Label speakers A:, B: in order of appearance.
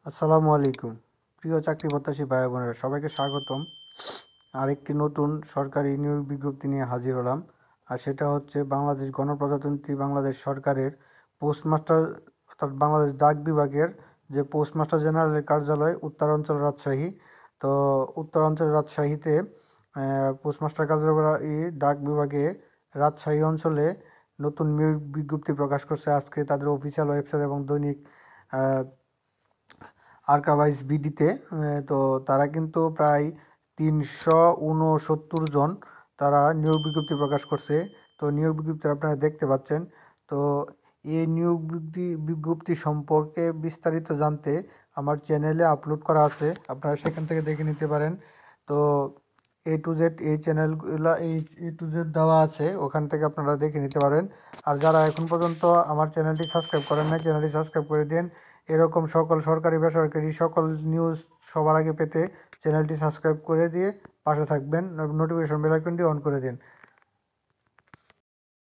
A: আসসালামু আলাইকুম। প্রিয় চাকরি প্রত্যাশী ভাই বোনেরা, সবাইকে স্বাগতম। আরেকটি নতুন সরকারি নিয়োগ বিজ্ঞপ্তি নিয়ে হাজির হলাম। আর সেটা হচ্ছে বাংলাদেশ গণপ্রজাতন্ত্রী বাংলাদেশ সরকারের পোস্টমাস্টার, অর্থাৎ বাংলাদেশ ডাক বিভাগের যে পোস্টমাস্টার জেনারেলের কার্যালয় উত্তরাঞ্চল রাজশাহী। তো উত্তরাঞ্চল রাজশাহীতে পোস্টমাস্টার কার্যালয় ডাক বিভাগে রাজশাহী অঞ্চলে নতুন নিয়োগ বিজ্ঞপ্তি প্রকাশ করছে আজকে তাদের অফিসিয়াল ওয়েবসাইট এবং দৈনিক আর্কাভাইজ বিডিতে। তো তারা কিন্তু প্রায় 369 জন তারা নিয়োগ বিজ্ঞপ্তি প্রকাশ করছে। তো নিয়োগ বিজ্ঞপ্তি আপনারা দেখতে পাচ্ছেন। তো এই নিয়োগ বিজ্ঞপ্তি সম্পর্কে বিস্তারিত জানতে আমার চ্যানেলে আপলোড করা আছে, আপনারা সেখান থেকে দেখে নিতে পারেন। তো A to Z এই চ্যানেলগুলো A to Z দেওয়া আছে, ওখান থেকে আপনারা দেখে নিতে পারেন। আর যারা এখন পর্যন্ত আমার চ্যানেলটি সাবস্ক্রাইব করেন নাই, চ্যানেলটি সাবস্ক্রাইব করে দিন। এরকম সকল সরকারি বেসরকারি সকল নিউজ সবার আগে পেতে চ্যানেলটি সাবস্ক্রাইব করে দিয়ে পাশে থাকবেন, নোটিফিকেশন বেল আইকনটি অন করে দিন।